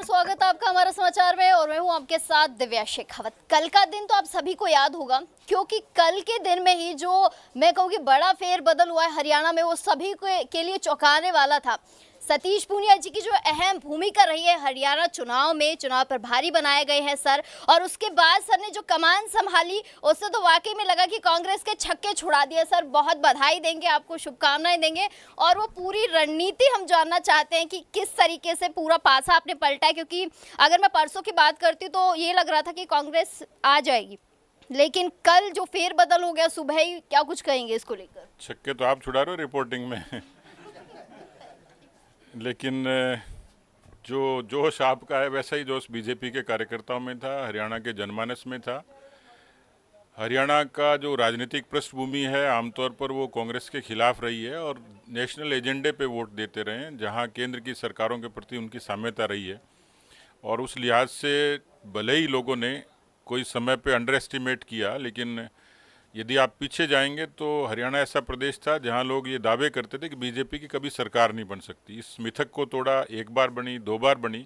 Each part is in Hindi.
स्वागत है आपका हमारा समाचार में और मैं हूं आपके साथ दिव्या शेखावत। कल का दिन तो आप सभी को याद होगा क्योंकि कल के दिन में ही जो मैं कहूँगी बड़ा फेरबदल हुआ है हरियाणा में, वो सभी के लिए चौंकाने वाला था। सतीश पूनिया जी की जो अहम भूमिका रही है हरियाणा चुनाव में, चुनाव प्रभारी बनाए गए हैं सर, और उसके बाद सर ने जो कमान संभाली उससे तो वाकई में लगा कि कांग्रेस के छक्के छुड़ा दिए। सर बहुत बधाई देंगे आपको, शुभकामनाएं देंगे, और वो पूरी रणनीति हम जानना चाहते हैं कि किस तरीके से पूरा पासा आपने पलटा है। क्योंकि अगर मैं परसों की बात करती हूँ तो ये लग रहा था कि कांग्रेस आ जाएगी, लेकिन कल जो फेरबदल हो गया सुबह ही, क्या कुछ कहेंगे इसको लेकर? छक्के तो आप छुड़ा रहे हो रिपोर्टिंग में लेकिन जो जोश आपका है वैसा ही जोश बीजेपी के कार्यकर्ताओं में था, हरियाणा के जनमानस में था। हरियाणा का जो राजनीतिक पृष्ठभूमि है आमतौर पर वो कांग्रेस के खिलाफ रही है और नेशनल एजेंडे पे वोट देते रहे हैं, जहां केंद्र की सरकारों के प्रति उनकी साम्यता रही है। और उस लिहाज से भले ही लोगों ने कोई समय पे अंडर एस्टिमेट किया, लेकिन यदि आप पीछे जाएंगे तो हरियाणा ऐसा प्रदेश था जहां लोग ये दावे करते थे कि बीजेपी की कभी सरकार नहीं बन सकती। इस मिथक को तोड़ा, एक बार बनी, दो बार बनी,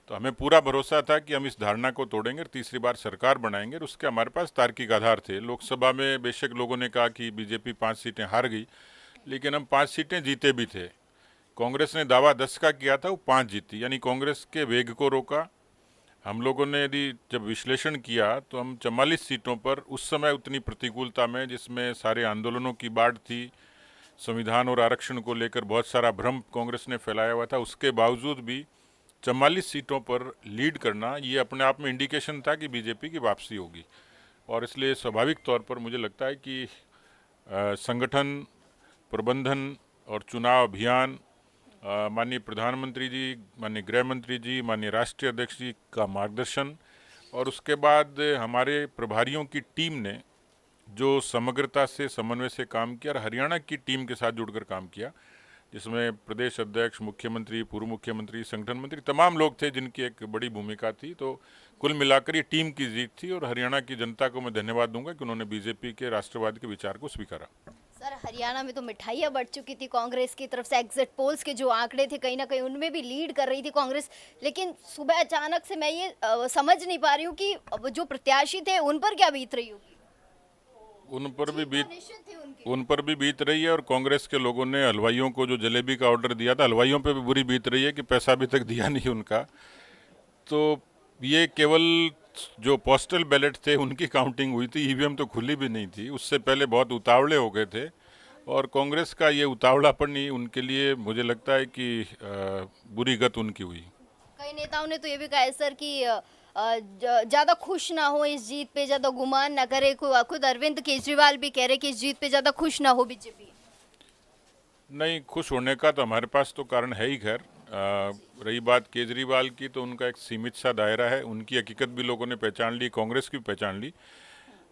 तो हमें पूरा भरोसा था कि हम इस धारणा को तोड़ेंगे और तीसरी बार सरकार बनाएंगे, और उसके हमारे पास तार्किक आधार थे। लोकसभा में बेशक लोगों ने कहा कि बीजेपी 5 सीटें हार गई, लेकिन हम 5 सीटें जीते भी थे। कांग्रेस ने दावा 10 का किया था, वो 5 जीती, यानी कांग्रेस के वेग को रोका। हम लोगों ने यदि जब विश्लेषण किया तो हम 44 सीटों पर, उस समय उतनी प्रतिकूलता में जिसमें सारे आंदोलनों की बाढ़ थी, संविधान और आरक्षण को लेकर बहुत सारा भ्रम कांग्रेस ने फैलाया हुआ था, उसके बावजूद भी 44 सीटों पर लीड करना ये अपने आप में इंडिकेशन था कि बीजेपी की वापसी होगी। और इसलिए स्वाभाविक तौर पर मुझे लगता है कि संगठन, प्रबंधन और चुनाव अभियान, माननीय प्रधानमंत्री जी, माननीय गृह मंत्री जी, माननीय राष्ट्रीय अध्यक्ष जी का मार्गदर्शन, और उसके बाद हमारे प्रभारियों की टीम ने जो समग्रता से, समन्वय से काम किया और हरियाणा की टीम के साथ जुड़कर काम किया, जिसमें प्रदेश अध्यक्ष, मुख्यमंत्री, पूर्व मुख्यमंत्री, संगठन मंत्री, तमाम लोग थे जिनकी एक बड़ी भूमिका थी। तो कुल मिलाकर ये टीम की जीत थी और हरियाणा की जनता को मैं धन्यवाद दूंगा कि उन्होंने बीजेपी के राष्ट्रवाद के विचार को स्वीकारा। सर हरियाणा में तो मिठाइयाँ बढ़ चुकी थी कांग्रेस की तरफ से, एग्जिट पोल्स के जो आंकड़े थे कहीं ना कहीं उनमें भी लीड कर रही थी कांग्रेस, लेकिन सुबह अचानक से मैं ये समझ नहीं पा रही हूँ कि जो प्रत्याशी थे उन पर क्या बीत रही होगी। उन पर भी बीत रही है, और कांग्रेस के लोगों ने हलवाइयों को जो जलेबी का ऑर्डर दिया था, हलवाइयों पे भी बुरी बीत रही है कि पैसा अभी तक दिया नहीं उनका। तो ये केवल जो पोस्टल बैलेट थे उनकी काउंटिंग हुई थी, ईवीएम तो खुली भी नहीं थी। उससे पहले बहुत उतावले हो गए थे, और कांग्रेस का ये उतावलापन ही उनके लिए मुझे लगता है कि बुरी गत उनकी हुई। कई नेताओं ने तो ये भी कहा है सर कि ज्यादा खुश ना हो इस जीत पे, ज्यादा गुमान ना करे। खुद अरविंद केजरीवाल भी कह रहे कि इस जीत पे ज्यादा खुश ना हो बीजेपी। नहीं, खुश होने का तो हमारे पास तो कारण है ही। खैर, रही बात केजरीवाल की, तो उनका एक सीमित सा दायरा है, उनकी हकीकत भी लोगों ने पहचान ली, कांग्रेस की भी पहचान ली।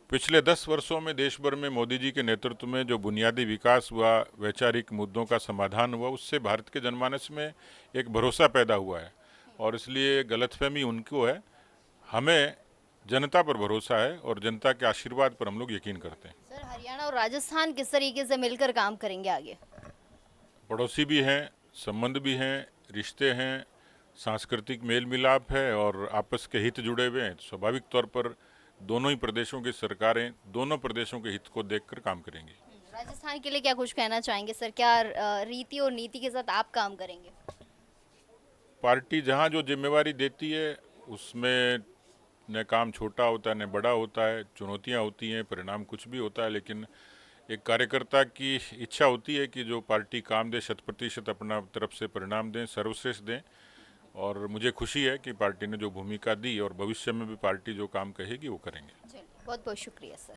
पिछले 10 वर्षों में देश भर में मोदी जी के नेतृत्व में जो बुनियादी विकास हुआ, वैचारिक मुद्दों का समाधान हुआ, उससे भारत के जनमानस में एक भरोसा पैदा हुआ है, और इसलिए गलतफहमी उनको है। हमें जनता पर भरोसा है और जनता के आशीर्वाद पर हम लोग यकीन करते हैं। सर हरियाणा और राजस्थान किस तरीके से मिलकर काम करेंगे आगे? पड़ोसी भी हैं, संबंध भी हैं, रिश्ते हैं, सांस्कृतिक मेल मिलाप है और आपस के हित जुड़े हुए हैं। स्वाभाविक तौर पर दोनों ही प्रदेशों की सरकारें दोनों प्रदेशों के हित को देखकर काम करेंगी। राजस्थान के लिए क्या कुछ कहना चाहेंगे सर? क्या रीति और नीति के साथ आप काम करेंगे? पार्टी जहां जो जिम्मेवारी देती है उसमें न काम छोटा होता है न बड़ा होता है, चुनौतियां होती हैं, परिणाम कुछ भी होता है, लेकिन एक कार्यकर्ता की इच्छा होती है कि जो पार्टी काम दे 100% अपना तरफ से परिणाम दें, सर्वश्रेष्ठ दें। और मुझे खुशी है कि पार्टी ने जो भूमिका दी और भविष्य में भी पार्टी जो काम कहेगी वो करेंगे। बहुत बहुत शुक्रिया सर।